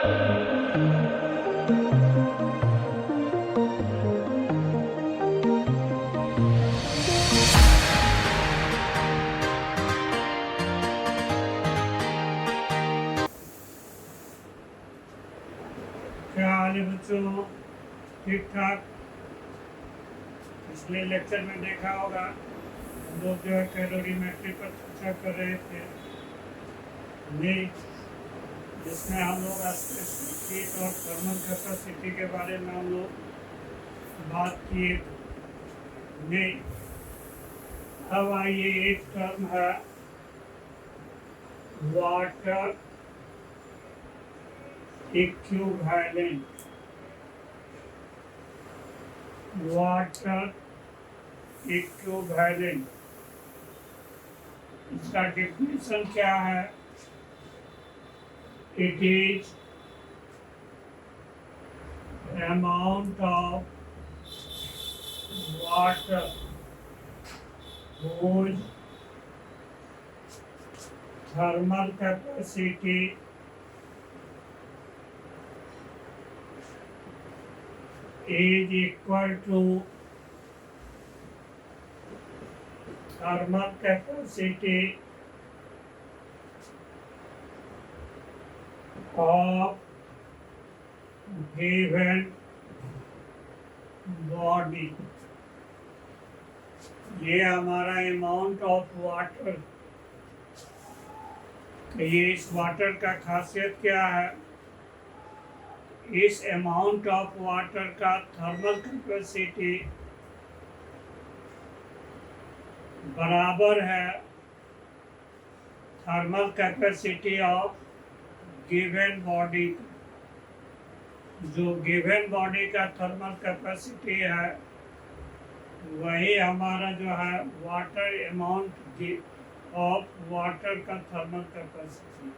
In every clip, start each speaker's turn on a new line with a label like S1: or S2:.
S1: क्या हाल है बच्चों? ठीक ठाक। पिछले लेक्चर में देखा होगा हम लोग जो है कैलोरीमेट्री पर चर्चा कर रहे थे, जिसमें हम लोग स्पेसिफिक हीट और थर्मल कैपेसिटी के बारे में हम लोग बात किए थे। अब आइए, एक टर्म है वाटर इक्विवेलेंट। वाटर इक्विवेलेंट, इसका डेफिनेशन क्या है? It is amount of water whose thermal capacity is equal to thermal capacity of given body। ये हमारा अमाउंट ऑफ वाटर, ये इस वाटर का खासियत क्या है? इस अमाउंट ऑफ वाटर का थर्मल कैपेसिटी बराबर है thermal capacity of given body. जो गिवन बॉडी का थर्मल कैपेसिटी है वही हमारा जो है वाटर अमाउंट ऑफ वाटर का थर्मल कैपेसिटी।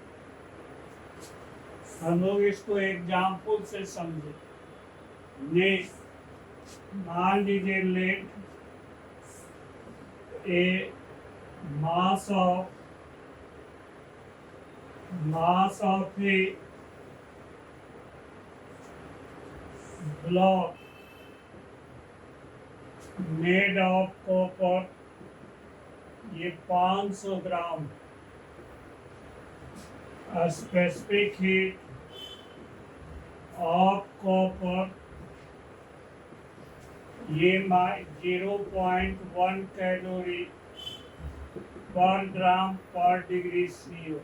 S1: हम लोग इसको एग्जाम्पल से समझे। मान लीजिए let a mass of a block made of copper, ये 500 gram. Specific heat of copper, ये 0.1 calorie per gram per degree CO।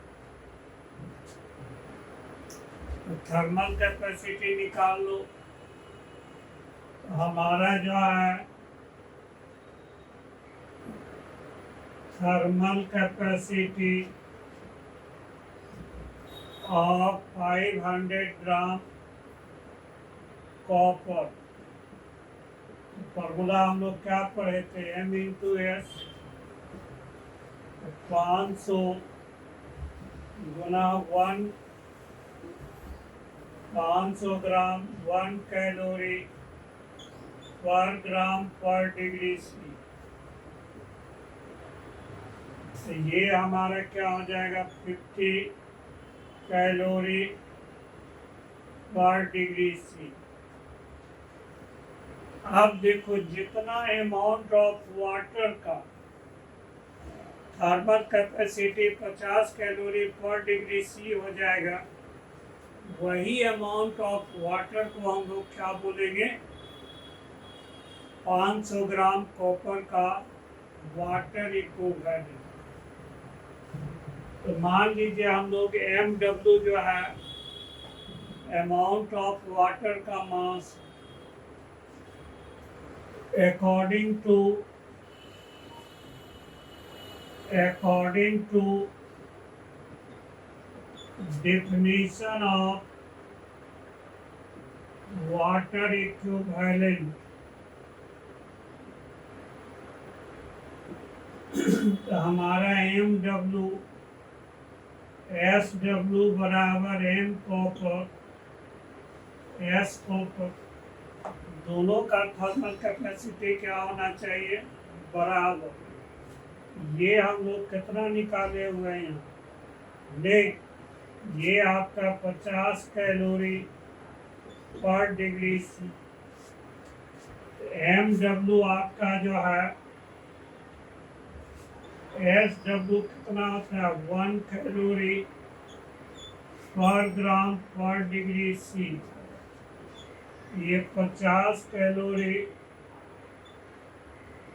S1: तो थर्मल कैपेसिटी निकाल लो। हमारा जो है thermal capacity of 500 gram copper, formula हम लोग क्या पढ़े थे? M/S। 500 गुना 1, 500 ग्राम 1 calorie per gram per degree C। तो ये हमारा क्या हो जाएगा? 50 कैलोरी पर डिग्री C। अब देखो, जितना अमाउंट ऑफ वाटर का थर्मल कैपेसिटी 50 कैलोरी पर डिग्री C हो जाएगा, वही अमाउंट ऑफ वाटर को हम लोग क्या बोलेंगे? 500 ग्राम कॉपर का वाटर इक्विवेलेंट। तो मान लीजिए हम लोग MW जो है अमाउंट ऑफ वाटर का मास, according to definition of water equivalent, तो हमारा MW SW बराबर M कॉपर S कॉपर, दोनों का थर्मल कैपेसिटी क्या होना चाहिए? बराबर। ये हम लोग कितना निकाले हुए हैं यहाँ? ये आपका 50 कैलोरी पर डिग्री सी। MW आपका जो है SW कितना होता है 1 calorie per gram per degree C. ये 50 कैलोरी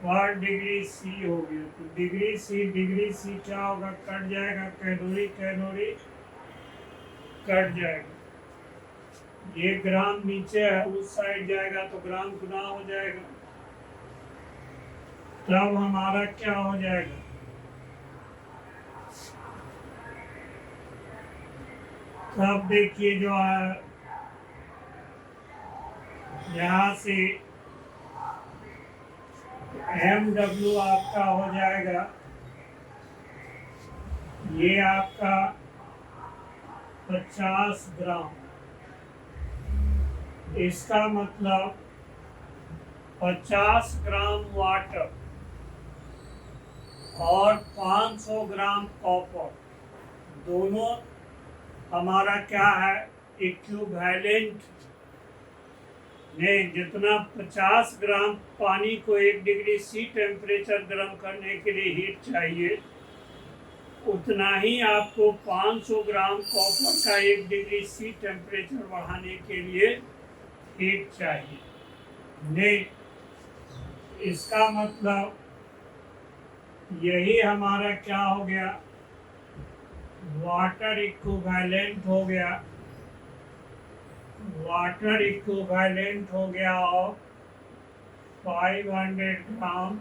S1: पर डिग्री सी हो गया। तो डिग्री सी क्या होगा, कट जाएगा, कैलोरी कैलोरी कट जाएगा। ये ग्राम नीचे है, उस साइड जाएगा तो ग्राम गुना हो जाएगा, तब हमारा क्या हो जाएगा, तब देखिए जो है यहाँ से MW आपका हो जाएगा, ये आपका 50 ग्राम। इसका मतलब 50 ग्राम वाटर और 500 ग्राम कॉपर, दोनों हमारा क्या है, इक्विवेलेंट। नहीं, जितना 50 ग्राम पानी को 1 डिग्री सी टेम्परेचर गर्म करने के लिए हीट चाहिए, उतना ही आपको 500 ग्राम कॉपर का 1 डिग्री सी टेम्परेचर बढ़ाने के लिए हीट चाहिए। नहीं, इसका मतलब यही हमारा क्या हो गया, वाटर इक्विवेलेंट हो गया, वाटर इक्विवेलेंट हो गया और 500 ग्राम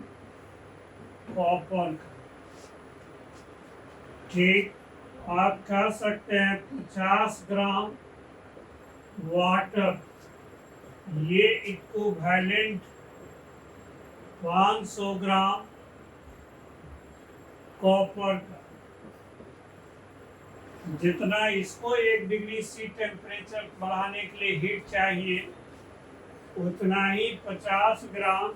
S1: कॉपर का। ठीक, आप कह सकते हैं 50 ग्राम वाटर, ये इक्विवेलेंट 500 ग्राम कॉपर का। जितना इसको 1 डिग्री सी टेम्परेचर बढ़ाने के लिए हीट चाहिए, उतना ही 50 ग्राम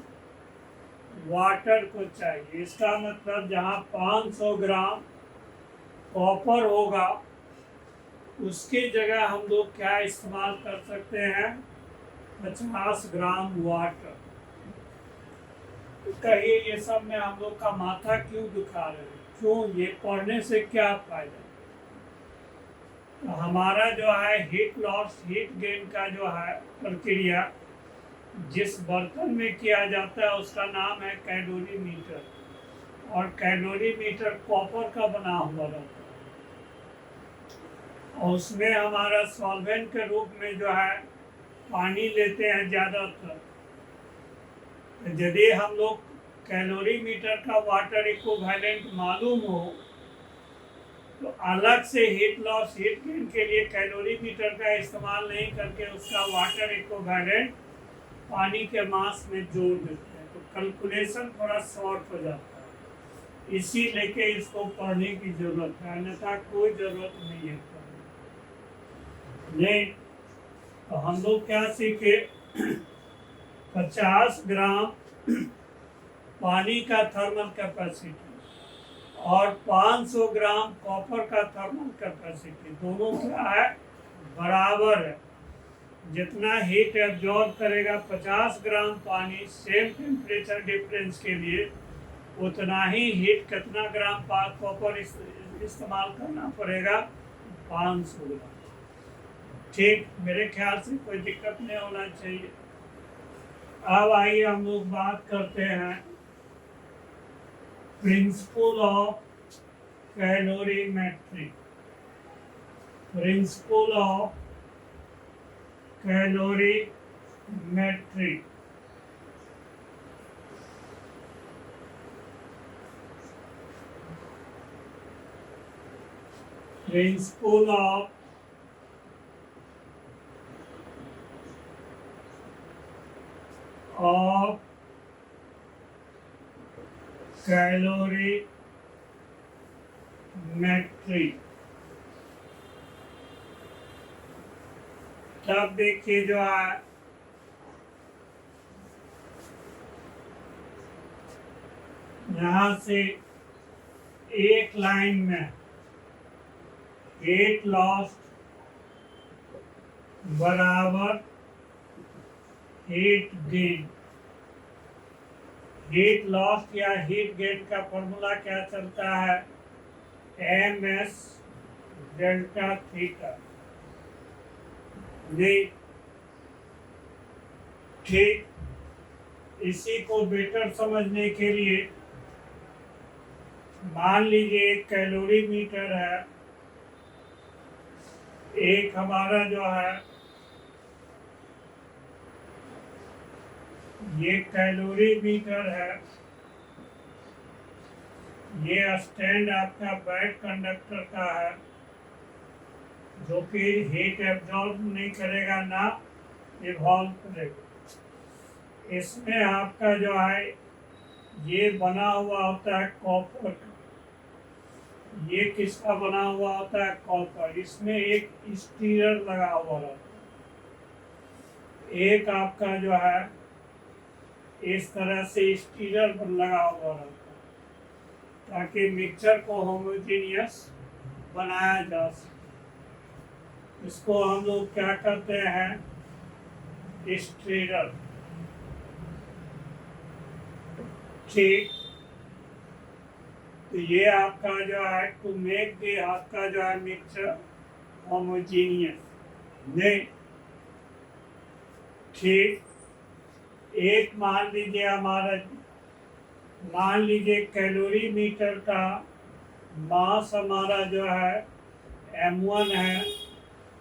S1: वाटर को चाहिए। इसका मतलब जहाँ 500 ग्राम कॉपर होगा, उसकी जगह हम लोग क्या इस्तेमाल कर सकते हैं, 50 ग्राम वाटर। तो कहिए ये सब में हम लोग का माथा क्यों दुखा रहे हैं, क्यों, ये पढ़ने से क्या फायदा। तो हमारा जो है हीट लॉस हीट गेन का जो है प्रक्रिया जिस बर्तन में किया जाता है उसका नाम है कैलोरीमीटर, और कैलोरीमीटर कॉपर का बना हुआ रहता है, और उसमें हमारा सॉल्वेंट के रूप में जो है पानी लेते हैं ज़्यादातर। यदि हम लोग कैलोरीमीटर का वाटर इक्विवेलेंट मालूम हो, तो अलग से हीट लॉस हीट गेन के लिए कैलोरीमीटर का इस्तेमाल नहीं करके उसका वाटर इक्विवेलेंट पानी के मास में जोड़ देते हैं, तो कैलकुलेशन थोड़ा शॉर्ट हो जाता है। इसी लेके इसको पढ़ने की जरूरत है, अन्यथा कोई जरूरत नहीं है पढ़ने। नहीं, तो हम लोग क्या सीखे, 50 ग्राम पानी का थर्मल कैपेसिटी और 500 ग्राम कॉपर का थर्मल कैपेसिटी, दोनों क्या है, बराबर है। जितना हीट एब्जॉर्ब करेगा 50 ग्राम पानी सेम टेम्परेचर डिफरेंस के लिए, उतना ही हीट कितना ग्राम कॉपर इस्तेमाल करना पड़ेगा, 500 ग्राम। ठीक, मेरे ख्याल से कोई दिक्कत नहीं होना चाहिए। अब आइए हम लोग बात करते हैं principle of calorimetry. Principle of calorimetry, principle of calorimetry. तब देखिए जो है यहाँ से एक लाइन में हीट लॉस बराबर हीट गेन। हीट लॉस या हीट गेन का फॉर्मूला क्या चलता है, एम एस डेल्टा थीटा। ठीक, इसी को बेटर समझने के लिए मान लीजिए एक कैलोरी मीटर है, एक हमारा जो है ये कैलोरी मीटर है, ये स्टैंड आपका बैड कंडक्टर का है जो कि हीट एब्जॉर्ब नहीं करेगा ना इवॉल्व करेगा। इसमें आपका जो है ये बना हुआ होता है कॉपर का। ये किसका बना हुआ होता है, कॉपर। इसमें एक स्टीरर लगा हुआ रहता है, एक आपका जो है इस तरह से स्टीरर लगा हुआ रहता है ताकि मिक्सचर को होमोजेनियस बनाया जा सके। इसको हम लोग क्या करते हैं, स्टीरर। ठीक, तो ये आपका जो है टू मेक द आपका जो है मिक्सचर होमोजेनियस। नहीं, ठीक, एक मान लीजिए हमारा, मान लीजिए कैलोरी मीटर का मास हमारा जो है m1 है,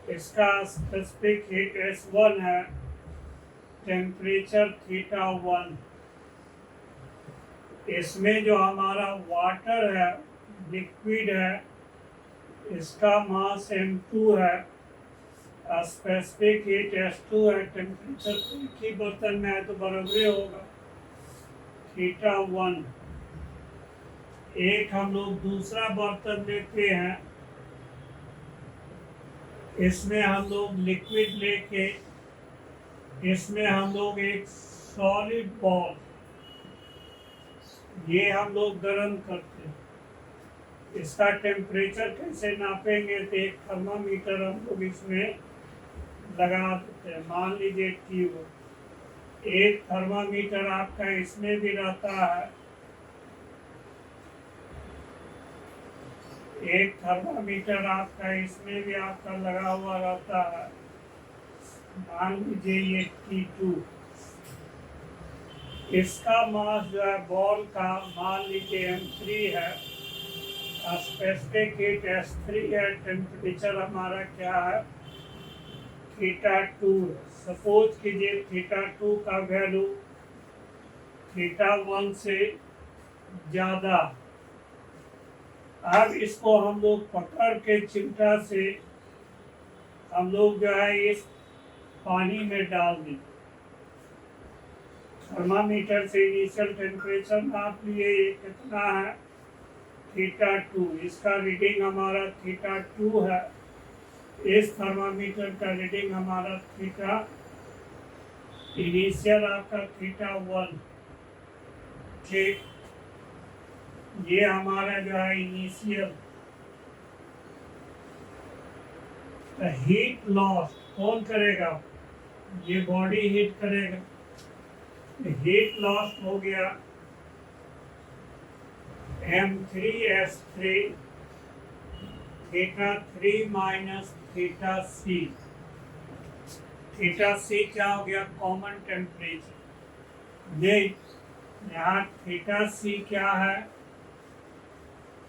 S1: इसका स्पेसिफिक हीट S1 है, टेम्परेचर θ1। इसमें जो हमारा वाटर है, लिक्विड है, इसका मास m2 है, स्पेसिफिक हीट S2 है, टेम्परेचर एक ही बर्तन में है तो बराबर होगा θ1। एक हम लोग दूसरा बर्तन लेते हैं, इसमें हम लोग लिक्विड लेके इसमें हम लोग एक सॉलिड बॉल ये हम लोग गर्म करते हैं। इसका टेम्परेचर कैसे नापेंगे, तो एक थर्मामीटर हम लोग इसमें लगा देते हैं। मान लीजिए ट्यूब, एक थर्मामीटर आपका इसमें भी रहता है, एक थर्मामीटर आपका इसमें भी आपका लगा हुआ रहता है। मान लीजिए ये T2, इसका मास जो है बॉल का मान लीजिए m3 है, स्पेसिफिक हीट S3 है, टेम्परेचर हमारा क्या है θ2। सपोज कीजिए θ2 का वैल्यू θ1 से ज़्यादा। अब इसको हम लोग पकड़ के चिमटा से हम लोग जो है इस पानी में डाल दें। थर्मामीटर से इनिशियल टेम्परेचर नाप लिए, ये कितना है θ2। इसका रीडिंग हमारा θ2 है, इस थर्मामीटर का रीडिंग हमारा थीटा, इनिशियल आपका θ1। ठीक, ये हमारा जो है इनिशियल। हीट लॉस कौन करेगा, ये बॉडी हीट करेगा। हीट लॉस हो गया m3s3 θ3 माइनस θc। θc क्या हो गया, कॉमन टेम्परेचर। नहीं, यहाँ θc क्या है,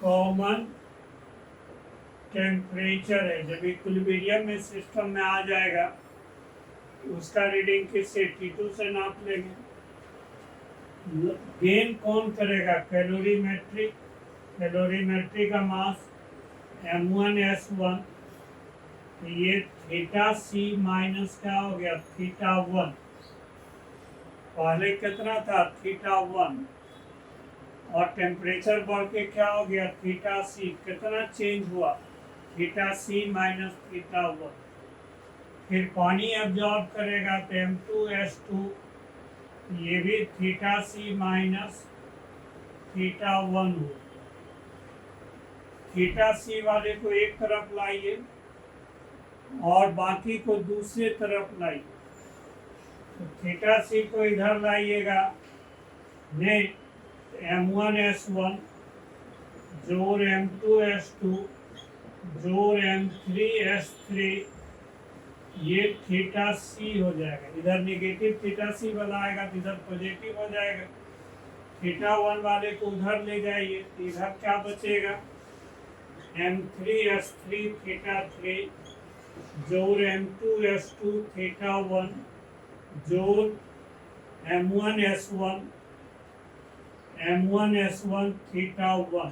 S1: कॉमन टेम्परेचर है। जब इक्विलिब्रियम में सिस्टम में आ जाएगा तो उसका रीडिंग किससे, T2 से नाप लेंगे। गेन कौन करेगा, कैलोरीमेट्रिक। कैलोरीमेट्री का मास m1s1, ये θc माइनस क्या हो गया θ1। पहले कितना था θ1, और टेम्परेचर बढ़ के क्या हो गया θc। कितना चेंज हुआ, θc माइनस θ1। फिर पानी एब्जॉर्ब करेगा तो m2s2, ये भी θc माइनस θ1 हो। थीटा सी वाले को एक तरफ लाइए और बाकी को दूसरे तरफ लाइए। तो थीटा सी को इधर लाइएगा, नहीं M1S1 जोड़ M2S2 जोड़ M3S3, ये थीटा सी हो जाएगा। इधर नेगेटिव थीटा सी वाला आएगा तो इधर पॉजिटिव हो जाएगा। थीटा 1 वाले को उधर ले जाइए तो इधर क्या बचेगा, M3S3 थीटा 3 जोड़ M2S2 थीटा 1 जोड़ M1S1 थीटा 1।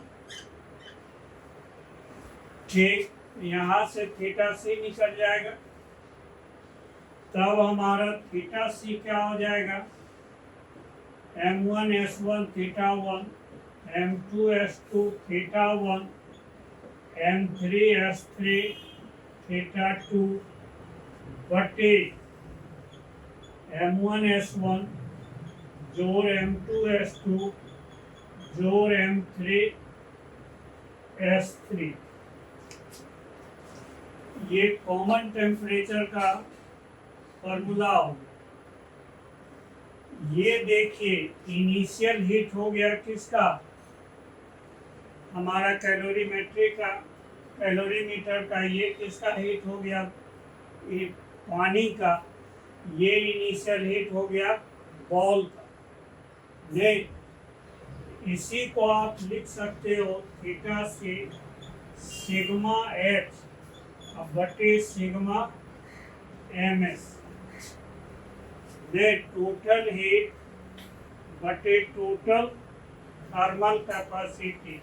S1: ठीक, यहाँ से थीटा सी निकल जाएगा, तब हमारा थीटा सी क्या हो जाएगा, M1S1 theta 1 M2S2 theta 1 M3S3 theta 2 बटे M1S1 जोड़ M2S2 जोड़ M3S3। ये कॉमन टेम्परेचर का फॉर्मूला हो। ये देखिए इनिशियल हीट हो गया किसका, हमारा कैलोरीमीटर का। ये किसका हीट हो गया, ये पानी का। ये इनिशियल हीट हो गया बॉल का। नहीं, इसी को आप लिख सकते हो थीटा से सिग्मा एच बटे सिग्मा MS। टोटल हीट बटे टोटल थर्मल कैपेसिटी।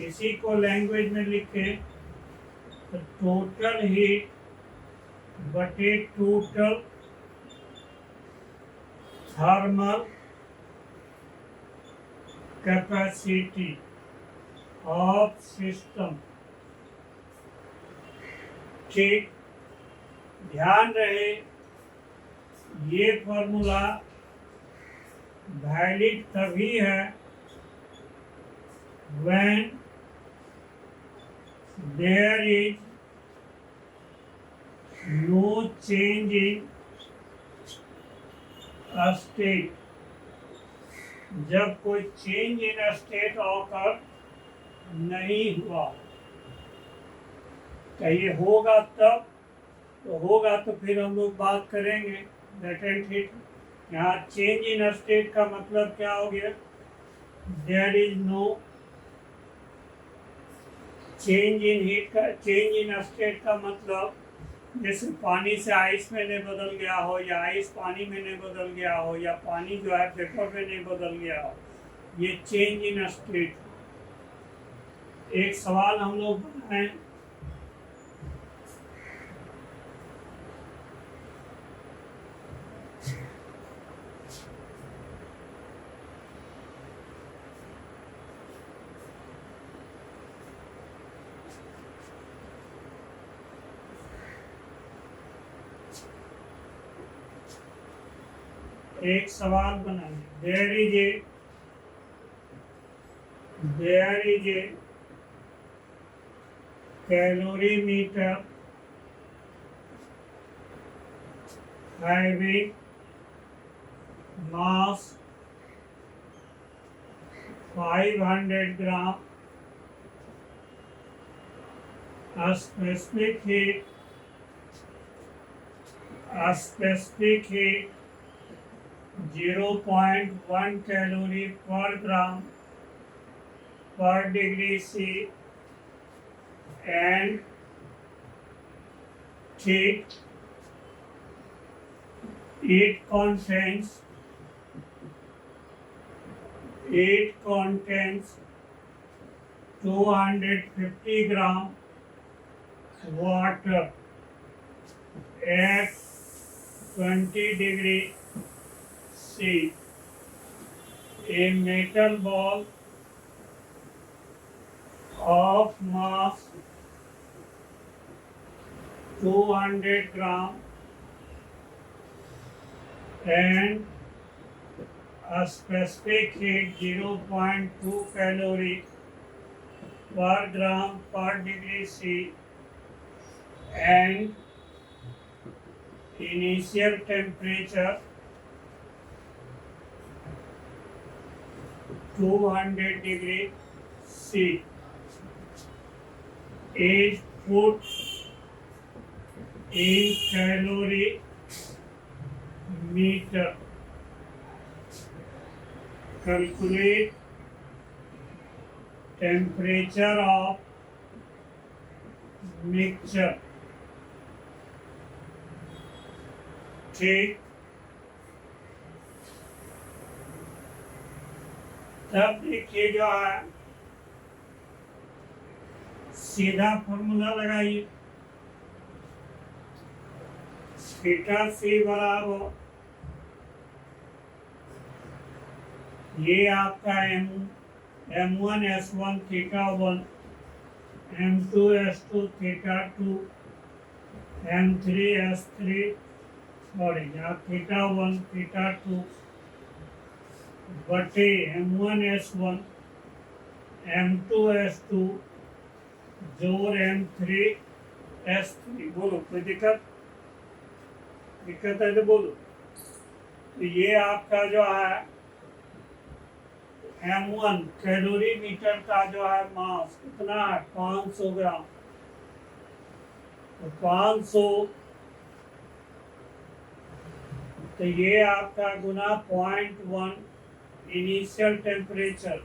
S1: इसी को लैंग्वेज में लिखें तो टोटल हीट बटे total thermal capacity of system. ठीक, ध्यान रहे ये फॉर्मूला वैलिड तभी है when there is no change in state। जब कोई चेंज इन स्टेट ऑकर नहीं हुआ, कहिए होगा तब, तो होगा तो फिर हम लोग बात करेंगे लेटेंट हीट। यहाँ चेंज इन स्टेट का मतलब क्या हो गया, there is no change in heat का। चेंज इन स्टेट का मतलब जैसे पानी से आइस में नहीं बदल गया हो, या आइस पानी में नहीं बदल गया हो, या पानी जो है पेपर में नहीं बदल गया हो, ये चेंज इन स्टेट। एक सवाल हम लोग बनाए, एक सवाल बनाइए। There is a calorimeter having mass 500 gram, specific heat 0.1 calorie per gram per degree C, and thick. It contains 250 gram water at 20 degree C. A metal ball of mass 200 gram and a specific heat 0.2 calorie per gram per degree C, and initial temperature 200 degree C is put in calorie meter. Calculate temperature of mixture. ठीक, तब देखिए जो है सीधा formula लगाइए। Theta सी बराबर ये आपका M1 S1 theta 1, M2 S2 theta 2, M3 S3 sorry यहाँ थीटा 1 थीटा 2 बटे M1 S1 M2 S2 जोड़ M3 S3। बोलो कोई दिक्कत है तो बोलो। तो ये आपका जो है M1 कैलोरी मीटर का जो है मास कितना है 500 ग्राम। तो 500 तो ये आपका गुना 0.1 इनिशियल टेम्परेचर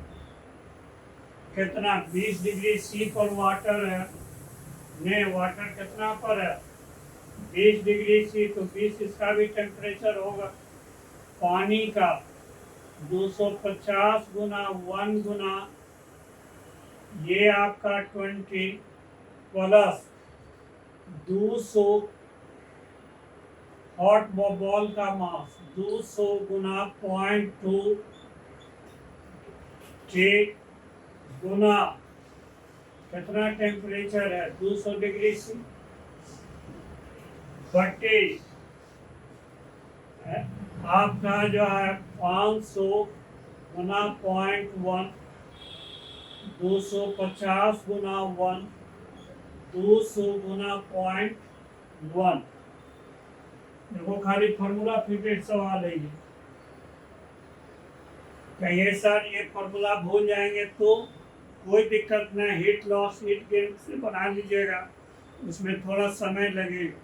S1: कितना 20 डिग्री सी पर वाटर है। नहीं, वाटर कितना पर है 20 डिग्री सी, तो 20 इसका भी टेम्परेचर होगा। पानी का 250 गुना 1 गुना ये आपका 20 प्लस 200 हॉट बॉल का मास 200 गुना 0.2 ठीक गुना कितना टेम्परेचर है 200 डिग्री सी बटे आपका जो है 500 गुना 0.1 250 गुना 1 200 गुना 0.1। देखो खाली फॉर्मूला फिटेड सवाल है ये। कहिए सर ये फॉर्मूला भूल जाएंगे तो कोई दिक्कत नहीं, हीट लॉस हीट गेन से बना लीजिएगा, उसमें थोड़ा समय लगेगा।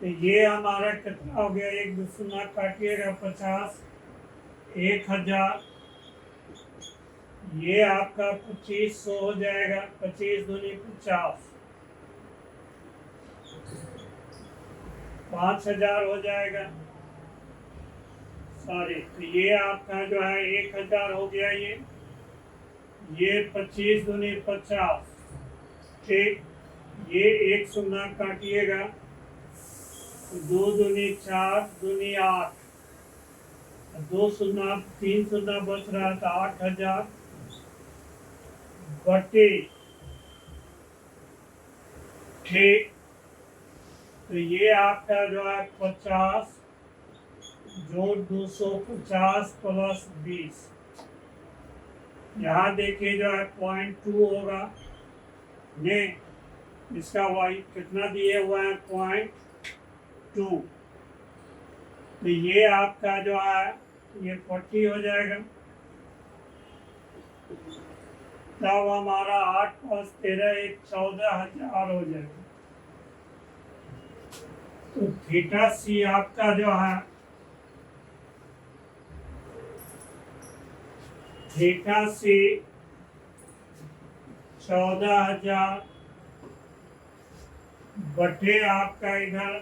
S1: तो ये हमारा कितना हो गया, एक दूसरा काटिएगा 50 1000, ये आपका 2500 हो जाएगा। 25 दूनी 50 5000 हो जाएगा। सॉरी, तो ये आपका जो है 1000 हो गया। ये 25 दूनी 50 ठीक, ये एक शून्य काटिएगा 2 दूनी 4 दूनी 8, 2 शून्य 3 शून्य बच रहा था 8000 बटे ठीक। तो ये आपका जो है 50 जोड़ 250 प्लस 20, यहाँ देखिए जो है 0.2 होगा। ने इसका वाई कितना दिए हुआ है 0.2, तो ये आपका जो है ये 40 हो जाएगा। तब हमारा 8 + 13 एक 14000 हो जाएगा। तो थीटा सी आपका जो है थीटा सी 14000 बटे आपका इधर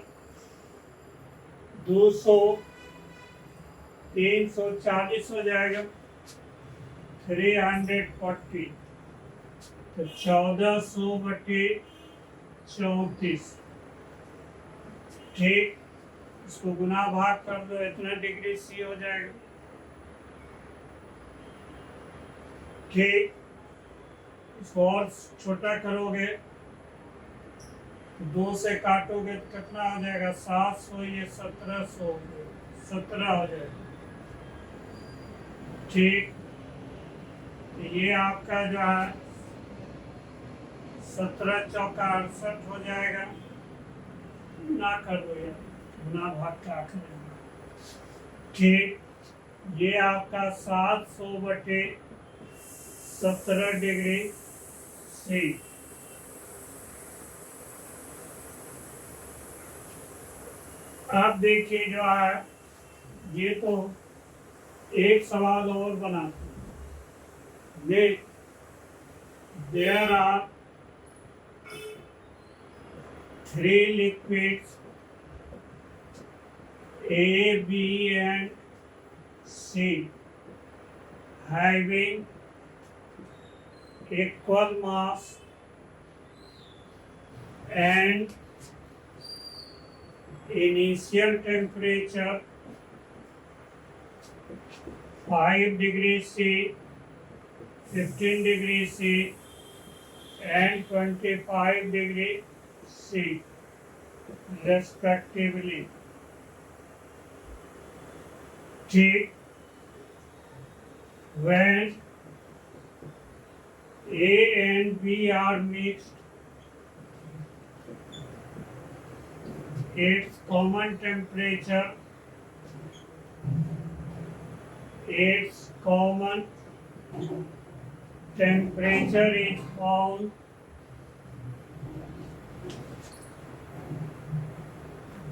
S1: 200 340 हो जाएगा 340। तो 1400 बटे 34 ठीक, इसको गुना भाग कर दो, इतना डिग्री सी हो जाएगा ठीक। इसको और छोटा करोगे 2 से काटोगे तो कितना हो जाएगा 700, ये 1700 17 हो जाएगा ठीक। ये आपका जो है 17 चौका 68 हो जाएगा। ना कर दो यार, गुना भाग क्या करेंगे। ठीक, ये आपका 700/17 डिग्री C। अब देखिए जो है, ये तो एक सवाल और बना। There are 3 liquids A, B and C having equal mass and initial temperature 5 degrees C, 15 degrees C and 25 degrees C respectively. ठीक, when A and B are mixed, its common temperature is found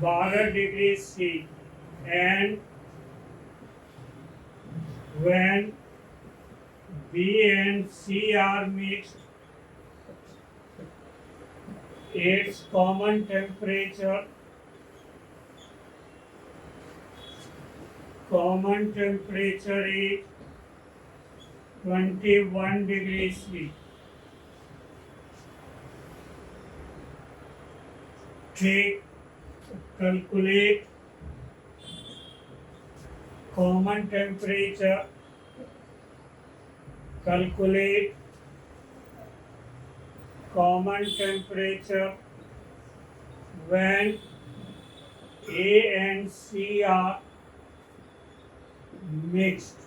S1: 12 degrees C, and when B and C are mixed, its common temperature is 21 degrees C. ठीक, calculate common temperature. Calculate common temperature when A and C are mixed.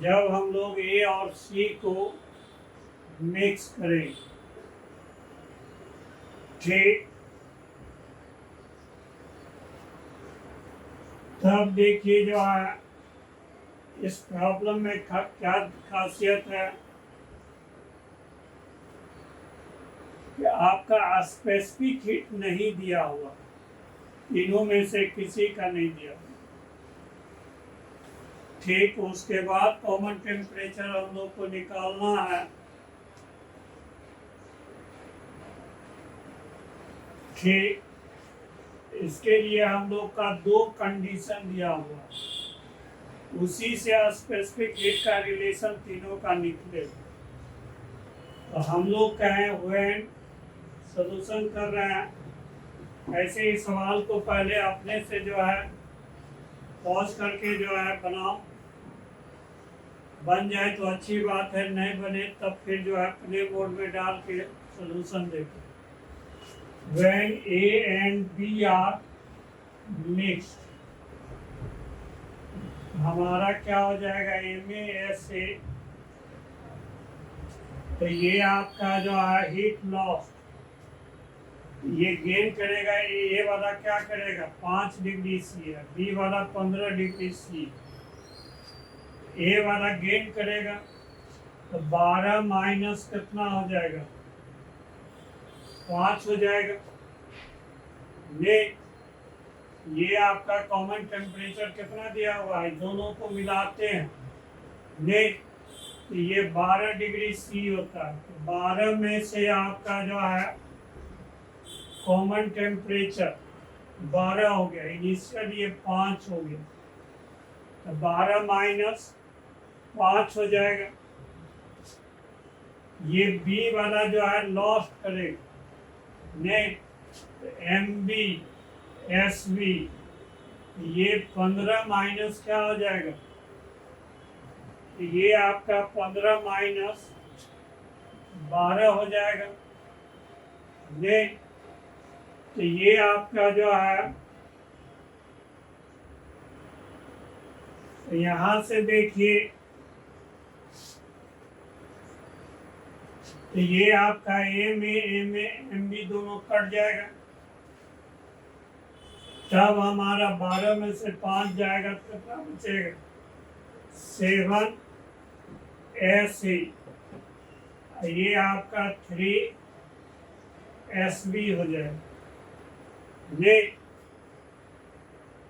S1: जब हम लोग A और C को mix करें। ठीक, तब देखिए जो है, इस प्रॉब्लम में क्या खासियत है कि आपका स्पेसिफिक हीट नहीं दिया हुआ, तीनों में से किसी का नहीं दिया हुआ। ठीक, उसके बाद कॉमन टेम्परेचर हम लोग को निकालना है। ठीक, इसके लिए हम लोग का 2 कंडीशन दिया हुआ, उसी से स्पेसिफिक हीट का रिलेशन तीनों का निकले। तो हम लोग कहें व्हेन सॉल्यूशन कर रहे हैं, ऐसे ही सवाल को पहले अपने से जो है पॉज करके जो है बनाओ। बन जाए तो अच्छी बात है, नहीं बने तब फिर जो है प्ले मोड में डाल के सॉल्यूशन देखो। When A and B are mixed, हमारा क्या हो जाएगा, MaSa। तो ये आपका जो है हीट लॉस, ये गेन करेगा। ए वाला क्या करेगा, 5 डिग्री C है, बी वाला 15 डिग्री C। ए वाला गेन करेगा तो 12 माइनस कितना हो जाएगा, 5 हो जाएगा। ये आपका कॉमन टेम्परेचर कितना दिया हुआ है, दोनों को मिलाते हैं। तो ये 12 डिग्री C होता है। तो 12 में से आपका जो है कॉमन टेम्परेचर 12 हो गया, इनिशियल ये 5 हो गया। तो 12 माइनस 5 हो जाएगा। ये बी वाला जो है लॉस्ट करेगा, नहीं तो MbSv, ये 15 माइनस क्या हो जाएगा, ये आपका 15 माइनस 12 हो जाएगा। नहीं तो ये आपका जो है, यहाँ से देखिए तो ये आपका एम बी दोनों कट जाएगा। तब हमारा 12 में से 5 जाएगा तो कितना बचेगा? 7 SE। ये आपका 3 SB हो जाएगा। ये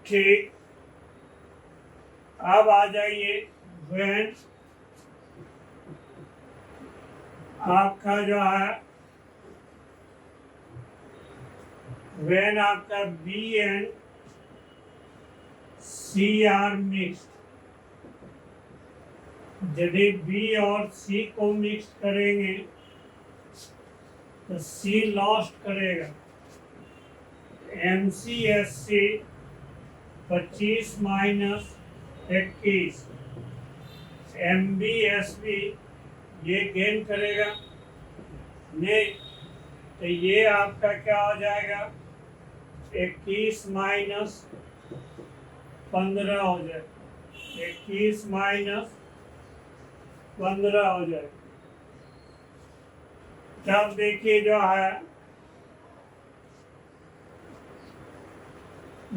S1: ठीक। अब आ जाइए when आपका जो है when आपका B and C are mixed, यदि B और C को मिक्स करेंगे तो C लॉस्ट करेगा। MCSC 25 माइनस 21, MBSB ये गेन करेगा नहीं, तो ये आपका क्या हो जाएगा? 21 माइनस 15 हो जाएगा। 21 माइनस 15 हो जाएगा। तब देखिए जो है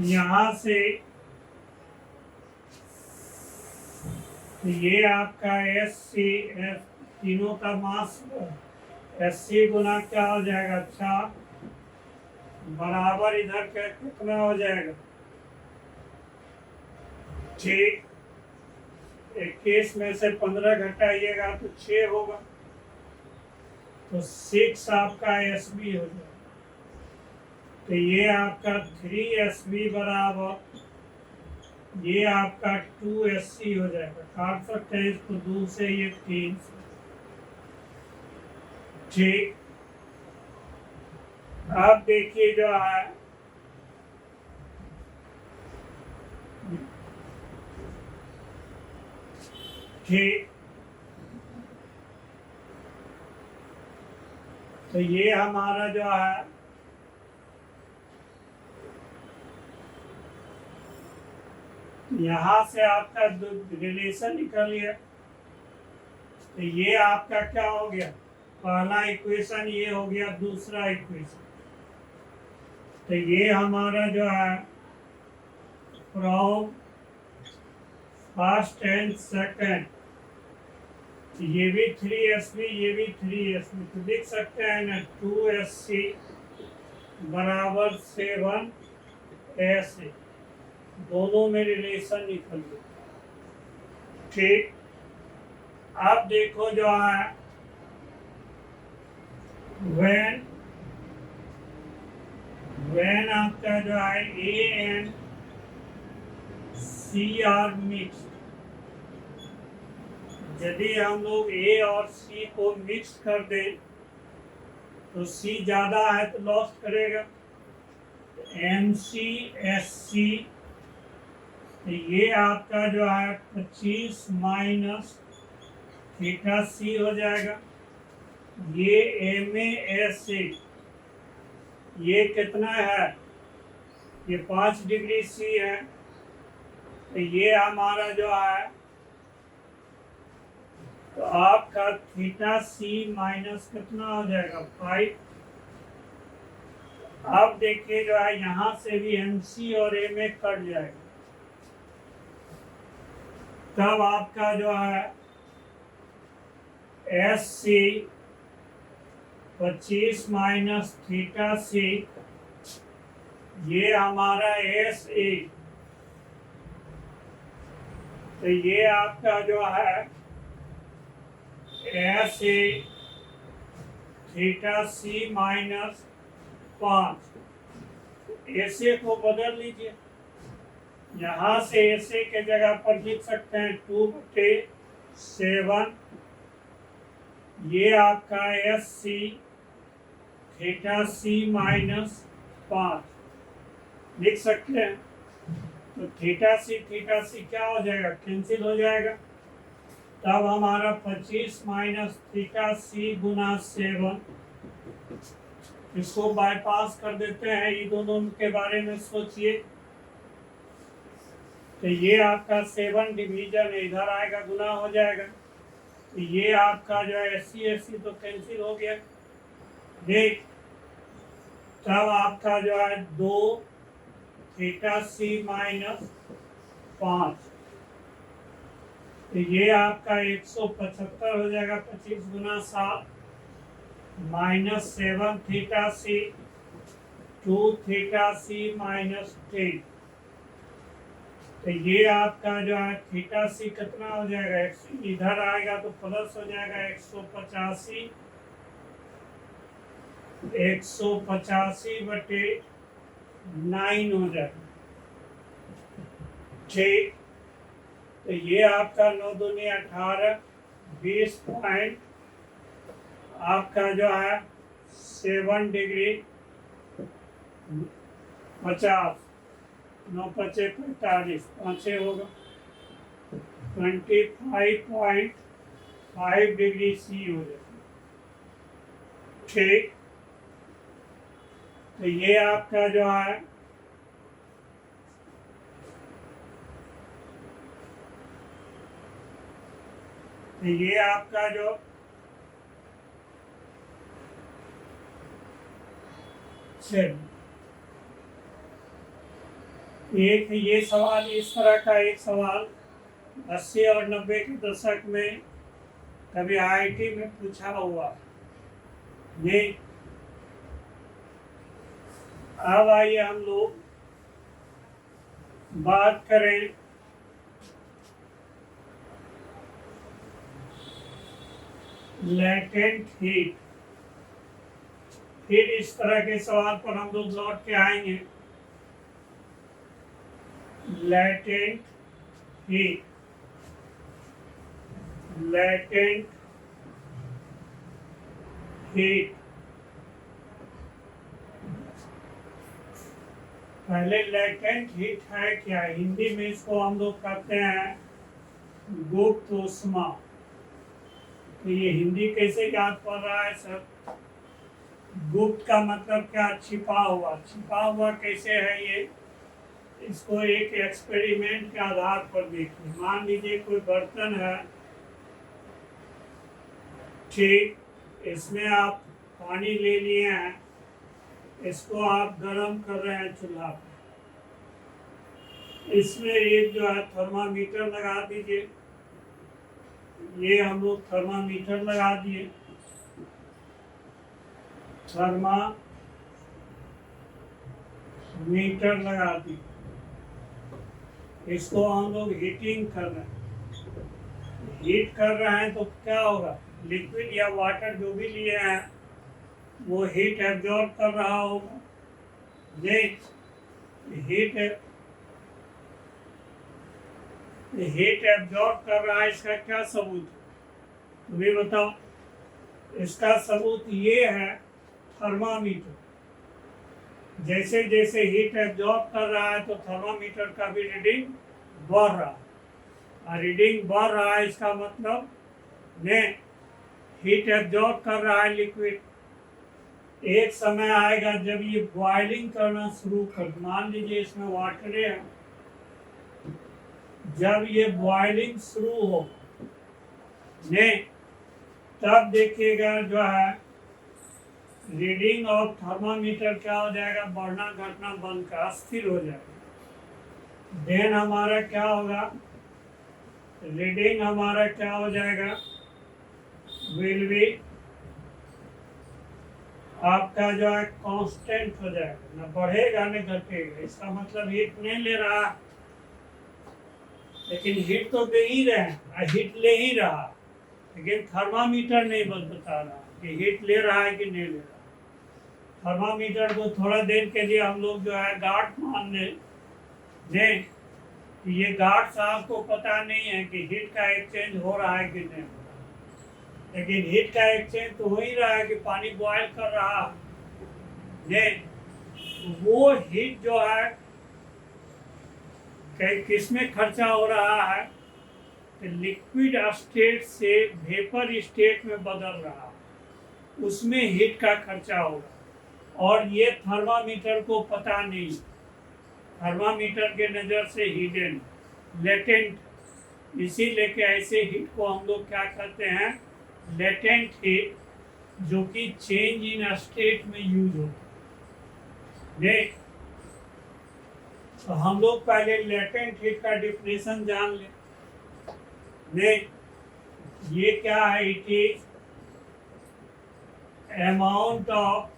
S1: यहाँ से ये आपका SC तीनों का मास SC गुना क्या हो जाएगा? 4 बराबर इधर का कितना हो जाएगा? ठीक। 21 में से 15 घटाइएगा तो 6 होगा, तो 6 आपका SB हो जाएगा। तो ये आपका 3 SB बराबर ये आपका 2 SC हो जाएगा। काट सकते हैं इसको 2 से, ये 3 से। ठीक। अब देखिए जो है ठीक, तो ये हमारा जो है यहाँ से आपका रिलेशन निकल गया। तो ये आपका क्या हो गया? पहला इक्वेशन ये हो गया, दूसरा इक्वेशन। तो ये हमारा जो है फ्रॉम फर्स्ट एंड सेकंड, ये भी 3 SB, ये भी 3 SB, तो लिख सकते हैं ना 2 SC बराबर 7 SC। दोनों में रिलेशन निकल गया। ठीक। अब देखो जो है when आपका जो है A and C are mix, यदि हम लोग A और C को मिक्स कर दें तो C ज्यादा है तो लॉस्ट करेगा। MCSC, ये आपका जो है 25 माइनस थीटा C हो जाएगा। ये MASC ये कितना है? ये 5 डिग्री C है। तो ये हमारा जो है तो आपका थीटा C माइनस कितना हो जाएगा? 5। अब देखिए जो है यहाँ से भी MC और MA कट जाएगा। तब आपका जो है SC 25 माइनस थीटा C, ये हमारा SA, तो ये आपका जो है SA theta C minus 5। SA को बदल लीजिए, यहाँ से SA के जगह पर लिख सकते हैं 2/7। ये आपका SC थीटा C माइनस 5 लिख सकते हैं। तो थीटा C क्या हो जाएगा? कैंसिल हो जाएगा। तब हमारा 25 माइनस थीटा C गुना 7, इसको बाईपास कर देते हैं। ये दोनों के बारे में सोचिए। तो ये आपका 7 डिवीजन इधर आएगा, गुना हो जाएगा। ये आपका जो है SC तो कैंसिल हो गया। देख, तब आपका जो है 2 थीटा C माइनस 5, तो ये आपका 175 हो जाएगा। 25 गुना 7 minus 7 theta C 2 theta C minus 10, तो ये आपका जो है थीटा C कितना हो जाएगा, इधर आएगा तो प्लस हो जाएगा 185, 185 बटे 9 हो जाएगा। ठीक, तो ये आपका 9 दूनी 18, 20 पॉइंट आपका जो है 7 डिग्री 50, 9 पचे 45, 5 होगा 25.5 डिग्री C हो जाएगा। ठीक, तो ये आपका जो है जो एक ये सवाल, इस तरह का एक सवाल 80 और 90 के दशक में कभी IIT में पूछा हुआ। ये अब आइए हम लोग बात करें लेटेंट हीट। फिर इस तरह के सवाल पर हम लोग लौट के आएंगे। लेटेंट हीट, लेटेंट हीट, पहले लेटेंट हीट है क्या? हिंदी में इसको हम लोग कहते हैं गुप्त ऊष्मा। तो ये हिंदी कैसे याद पड़ रहा है सर? गुप्त का मतलब क्या? छिपा हुआ। छिपा हुआ कैसे है ये? इसको एक एक्सपेरिमेंट के आधार पर देखिए। मान लीजिए कोई बर्तन है, ठीक, इसमें आप पानी ले लिए हैं, इसको आप गर्म कर रहे हैं चूल्हा पर। इसमें एक जो है थर्मामीटर लगा दीजिए। ये हम लोग थर्मामीटर लगा दिए, थर्मामीटर लगा दिए। इसको हम लोग हीटिंग कर रहे हैं। हीट कर रहे हैं तो क्या होगा? लिक्विड या वाटर जो भी लिए हैं वो हीट एब्जॉर्ब कर रहा होगा। हीट एब्जॉर्ब कर रहा है, इसका क्या सबूत है? तुम्हें बताओ। इसका सबूत ये है थर्मामीटर। जैसे जैसे हीट एब्जॉर्ब कर रहा है तो थर्मामीटर का भी रीडिंग बढ़ रहा है। और रीडिंग बढ़ रहा है इसका मतलब ने हीट एब्जॉर्ब कर रहा है लिक्विड। एक समय आएगा जब ये बॉइलिंग करना शुरू कर, मान लीजिए इसमें वाटर है, जब ये बॉइलिंग शुरू हो ने तब देखिएगा जो है रीडिंग ऑफ थर्मामीटर क्या हो जाएगा? बढ़ना घटना बंद का स्थिर हो जाएगा। देन हमारा क्या होगा? रीडिंग हमारा क्या हो जाएगा? विल बी आपका जो है कांस्टेंट हो जाएगा, न बढ़ेगा न घटेगा। इसका मतलब हीट नहीं ले रहा, लेकिन हीट तो दे ही रहे, हीट ले ही रहा, लेकिन थर्मामीटर नहीं बता रहा कि हीट ले रहा है कि नहीं ले रहा। थर्मामीटर को थोड़ा देर के लिए हम लोग जो है गार्ड मान लें कि ये गार्ड साहब को पता नहीं है कि हीट का एक्सचेंज हो रहा है कि नहीं हो रहा, लेकिन हीट का एक्सचेंज तो हो ही रहा है कि पानी बॉयल कर रहा है। वो हीट जो है किसमें खर्चा हो रहा है? तो लिक्विड स्टेट से वेपर स्टेट में बदल रहा है, उसमें हीट का खर्चा होगा। और ये थर्मामीटर को पता नहीं, थर्मामीटर के नज़र से हिडन लेटेंट इसीलिए कि ऐसे हीट को हम लोग क्या कहते हैं, लेटेंट हीट, जो कि चेंज इन स्टेट में यूज होता है। तो हम लोग पहले लेटेंट हीट का डिफिनेशन जान लें। ये क्या है, it is amount of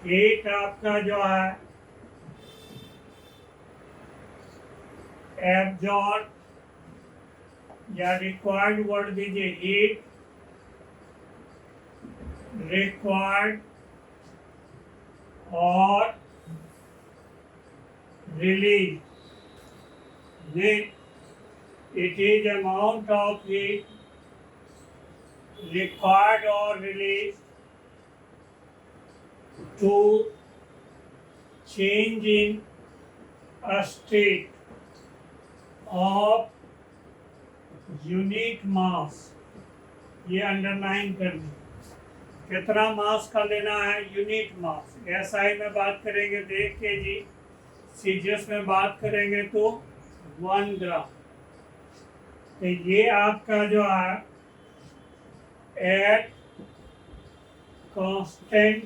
S1: heat आपका जो है एब्जॉर्ब, या रिक्वायर्ड वर्ड दीजिए, हीट रिक्वायर्ड और release. It is amount of heat required or released to change in a state of unit mass। ये अंडरलाइन कर दी, कितना मास का लेना है, यूनिट मास। एसआई में बात करेंगे तो 1 kg, सीजीएस में बात करेंगे तो 1 ग्राम। तो ये आपका जो है एट कांस्टेंट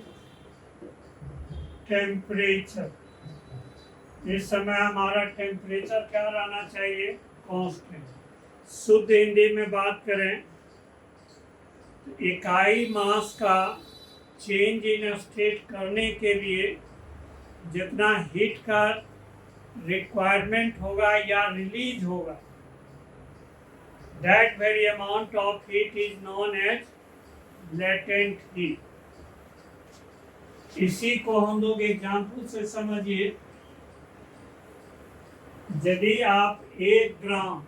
S1: टेम्परेचर। इस समय हमारा टेम्परेचर क्या रहना चाहिए, कांस्टेंट। शुद्ध हिंदी में बात करें तो इकाई मास का चेंज इन स्टेट करने के लिए जितना हीट का रिक्वायरमेंट होगा या रिलीज होगा, that very amount of heat is known as latent heat। इसी को हम लोग एग्जाम्पल से समझिए। यदि आप 1 ग्राम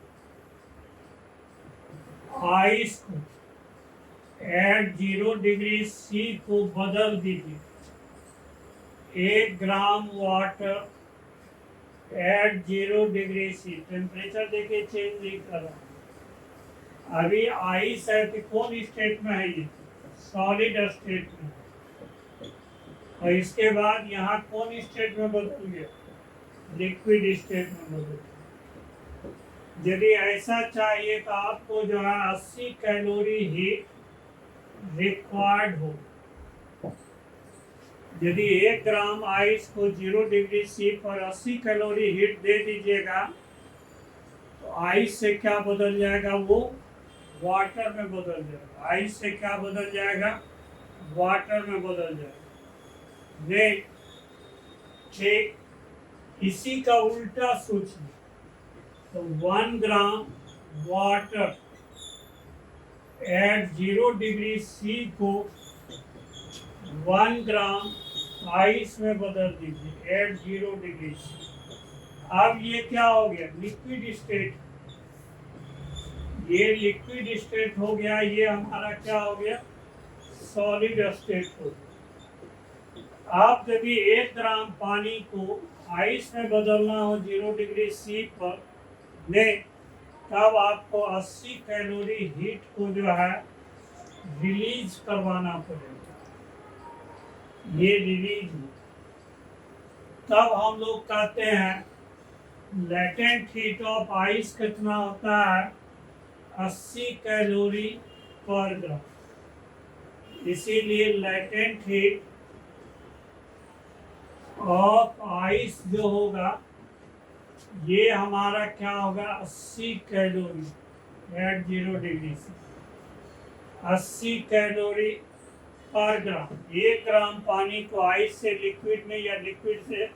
S1: आइस को एट 0 डिग्री सी को बदल दीजिए 1 gram water at 0 degree C, temperature देखिए चेंज नहीं कर रहा। अभी आइस है तो कौन स्टेट में है, ये सॉलिड स्टेट में। और इसके बाद यहाँ कौन स्टेट में बदल गया, लिक्विड स्टेट में बदल गया। यदि ऐसा चाहिए तो आपको जो है 80 कैलोरी हीट रिक्वायर्ड हो। यदि 1 ग्राम आइस को 0 डिग्री सी पर 80 कैलोरी हीट दे दीजिएगा तो आइस से क्या बदल जाएगा, वो वाटर में बदल जाएगा। आइस से क्या बदल जाएगा, वाटर में बदल जाएगा। ठीक इसी का उल्टा सोचिए तो 1 gram water at 0 degree C को 1 ग्राम आइस में बदल दीजिए एट 0 डिग्री सी। अब ये क्या हो गया, लिक्विड स्टेट। ये लिक्विड स्टेट हो गया, ये हमारा क्या हो गया, सॉलिड स्टेट हो गया। आप यदि 1 ग्राम पानी को आइस में बदलना हो 0 डिग्री सी पर तब आपको 80 कैलोरी हीट को जो है रिलीज करवाना पड़ेगा। ये रिलीज तब हम लोग कहते हैं लेटेंट हीट ऑफ आइस कितना होता है, 80 कैलोरी पर ग्राम। इसीलिए लेटेंट हीट ऑफ आइस जो होगा ये हमारा क्या होगा, 80 कैलोरी एट 0 डिग्री से 80 कैलोरी पर ग्राम। 1 ग्राम पानी को आइस से लिक्विड में या लिक्विड से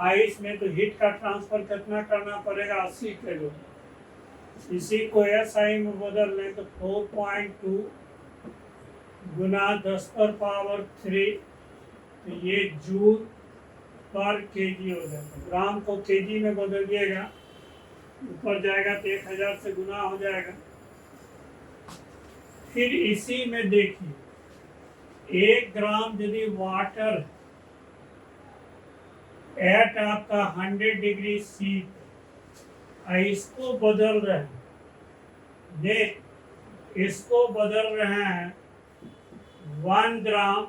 S1: आइस में, तो हीट का ट्रांसफर कितना करना पड़ेगा, 80 कैलोरी। इसी को एसआई में बदल लें तो 4.2 गुना 10⁻³ तो ये जूल पर केजी हो जाएगा। ग्राम को केजी में बदल दिएगा, ऊपर जाएगा तो 1000 से गुना हो जाएगा। फिर इसी में देखिए 1 ग्राम यदि वाटर एट आपका 100 डिग्री सी इसको बदल रहे हैं, इसको बदल रहे हैं 1 ग्राम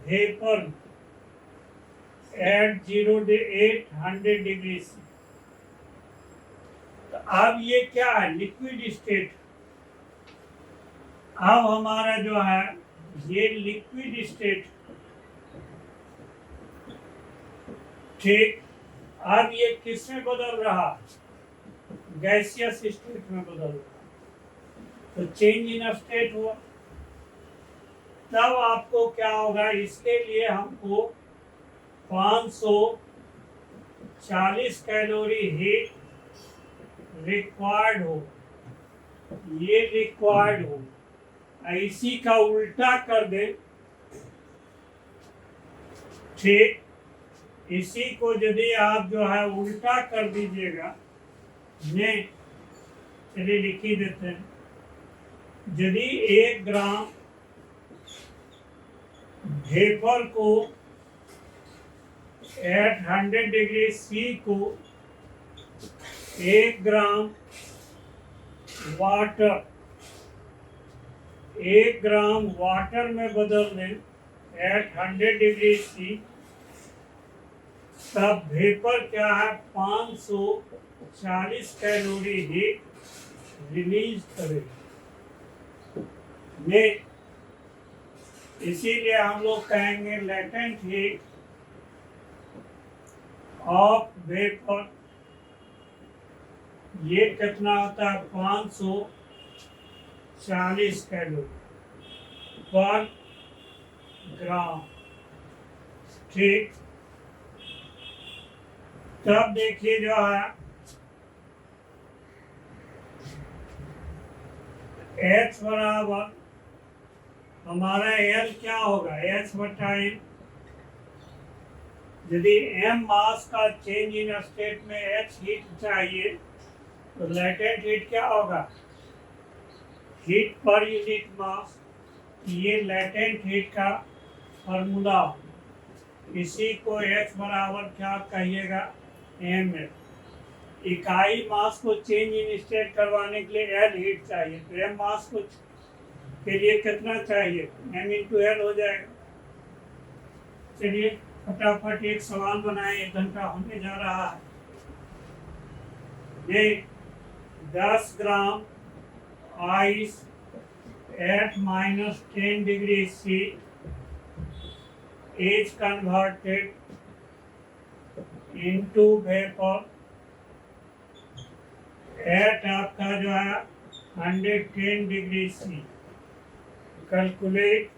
S1: वेपर एट 800 डिग्री सी। तो अब ये क्या है, लिक्विड स्टेट। अब हमारा जो है ये लिक्विड स्टेट, ठीक। अब ये किस में बदल रहा, गैसियस स्टेट में बदल रहा। तो चेंज इन स्टेट हुआ। तब आपको क्या होगा, इसके लिए हमको 540 कैलोरी हीट रिक्वायर्ड हो, ये रिक्वायर्ड हो। इसी का उल्टा कर दे, ठीक। इसी को यदि आप जो है उल्टा कर दीजिएगा, ने चलिए लिख ही देते हैं। यदि 1 ग्राम वेपर को एट 100 डिग्री सी को 1 ग्राम वाटर, 1 ग्राम वाटर में बदल दें एट 100 डिग्री सी, तब वेपर क्या है, 540 कैलोरी हीट रिलीज करेगा। इसीलिए हम लोग कहेंगे लेटेंट हीट ऑफ वेपर, ये कितना होता है, 540 कैलोरी पर ग्राम, ठीक। तब देखिए जो है H बराबर हमारा L क्या होगा, H बटा M। यदि M मास का चेंज इन स्टेट में H हीट चाहिए, तो लेटेंट हीट क्या होगा, हीट पर यूनिट मास। ये लेटेंट हीट का फॉर्मूला। इसी को H बराबर क्या कहिएगा, ml। इकाई मास को चेंज इन स्टेट करवाने के लिए L हीट चाहिए, तो M मास को के लिए कितना चाहिए, m इंटू एल हो जाएगा। चलिए फटाफट एक सवाल बनाए, 1 घंटा होने जा रहा है। ये 10 gram ice at -10 degree C is converted into vapor at आपका जो है 110 degree C. Calculate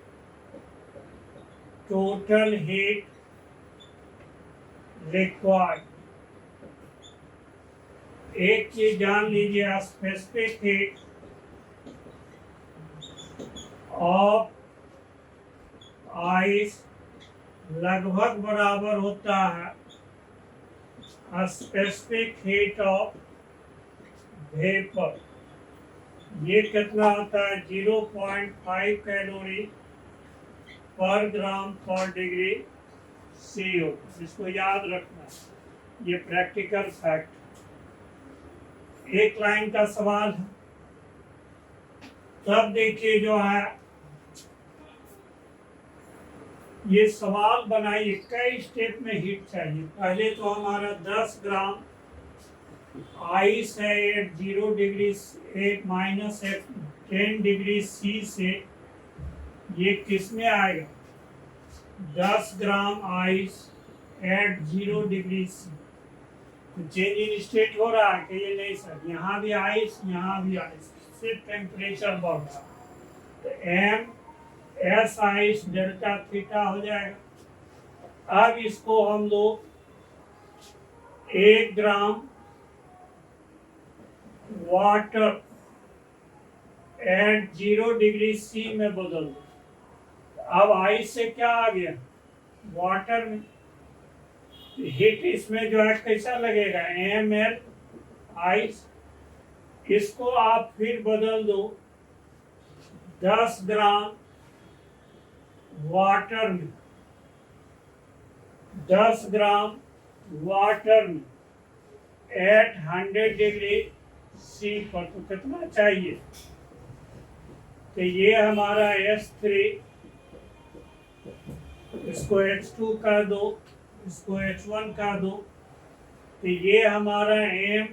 S1: total heat required. एक चीज जान लीजिए, स्पेसिफिक हीट ऑफ आइस लगभग बराबर होता है स्पेसिफिक हीट ऑफ वेपर। ये कितना होता है, 0.5 calorie per gram per degree CO। इसको याद रखना, ये प्रैक्टिकल फैक्ट। एक लाइन का सवाल है। तब देखिए जो है ये सवाल बनाइए, कई स्टेप में हीट चाहिए। पहले तो हमारा 10 ग्राम आइस है एट 0 डिग्री -10 डिग्री सी से, ये किस में आएगा, 10 gram ice at 0 degree C. तो चेंज इन स्टेट हो रहा है कि ये नहीं सर, यहाँ भी आइस यहाँ भी आइस, सिर्फ टेम्परेचर बढ़ रहा है। तो m S ice delta theta हो जाएगा। अब इसको हम लोग 1 gram water at 0 degree C में बदल दो। अब आइस से क्या आ गया, वाटर में। हीट इसमें जो है कैसा लगेगा, ml आइस। इसको आप फिर बदल दो 10 ग्राम वाटर में, 10 ग्राम वाटर में एट 100 डिग्री सी पर। तो कितना चाहिए, तो ये हमारा S3, इसको H2 कर दो, इसको H1 कर दो, तो ये हमारा M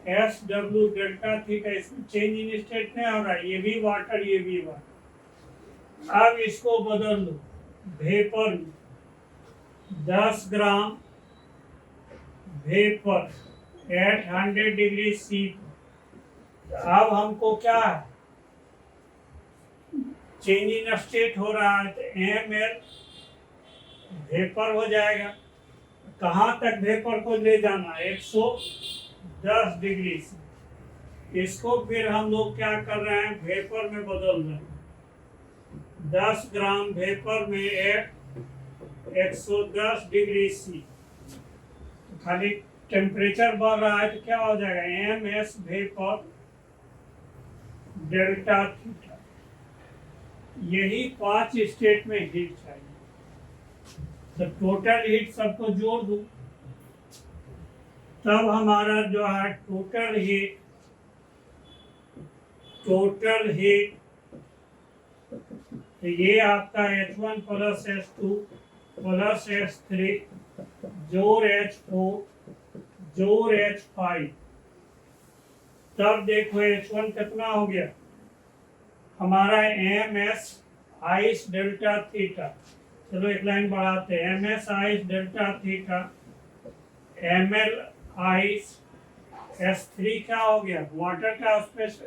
S1: S W delta theta, इसमें चेंज इन स्टेट नहीं हो रहा, ये भी वाटर ये भी वाटर। अब इसको बदल दो वेपर में, 10 ग्राम वेपर एट 100 डिग्री सी। अब हमको क्या है, चेंज इन स्टेट हो रहा है, तो एम एल वेपर हो जाएगा। कहाँ तक वेपर को ले जाना, 110 डिग्री से। इसको फिर हम लोग क्या कर रहे हैं, वेपर में बदल रहे हैं। 10 ग्राम वेपर में 110 डिग्री सी। तो खाली टेम्परेचर बढ़ रहा है तो क्या हो जाएगा, M S vapour delta theta. यही 5 स्टेट में हीट चाहिए, तो टोटल हीट सबको जोड़ दो, तब हमारा जो है टोटल हीट तो ये आपका H1 plus H2 plus H3 जोड़ H4 जोड़ H5। तब देखो H1 कितना हो गया हमारा, M S ice delta theta. चलो एक लाइन बढ़ाते हैं, M S ice delta theta M L ice S3 क्या हो गया, वाटर का स्पेस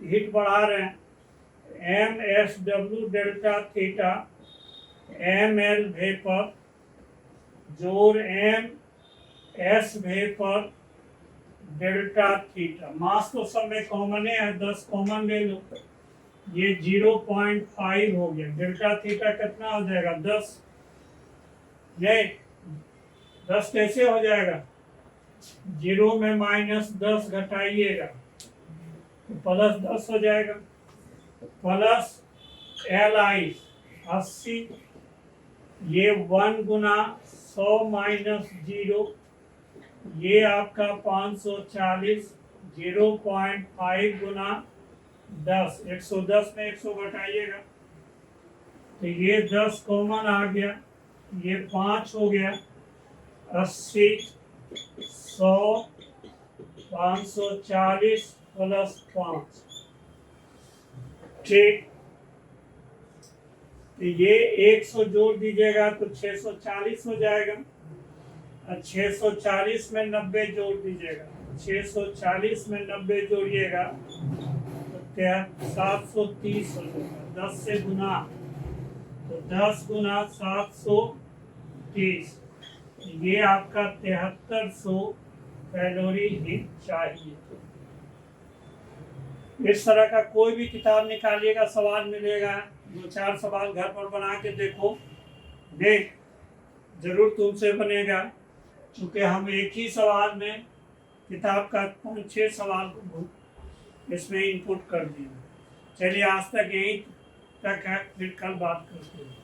S1: हीट बढ़ा रहे हैं, M S W delta theta M L vapour जोड़ M S vapour delta theta. Mass तो सब में कॉमन है, 10 कॉमन ले लो, ये 0.5 हो गया। डेल्टा थीटा कितना हो जाएगा, 10। नहीं 10 कैसे हो जाएगा, 0 में -10 घटाइएगा तो प्लस 10 हो जाएगा, प्लस एल आई 80, ये 1 गुना 100 माइनस 0, ये आपका 540, 0.5 गुना 10, 110 में 100 घटाइएगा तो ये 10 कॉमन आ गया, ये 5 हो गया, 80, 100, 540 प्लस 5, ठीक। तो ये 100 जोड़ दीजिएगा तो 640 हो जाएगा, और 640 में 90 जोड़ दीजिएगा, 640 में 90 जोड़िएगा तो 730 हो जाएगा। 10 से गुना तो 10 गुना 730, ये आपका 7300 कैलोरी हीट चाहिए। इस तरह का कोई भी किताब निकालिएगा, सवाल मिलेगा, 2-4 सवाल घर पर बना के देखो, देख जरूर तुमसे बनेगा, क्योंकि हम एक ही सवाल में किताब का 5-6 सवाल को इसमें इनपुट कर दिए। चलिए आज तक यही तक है, फिर कल बात करते हैं।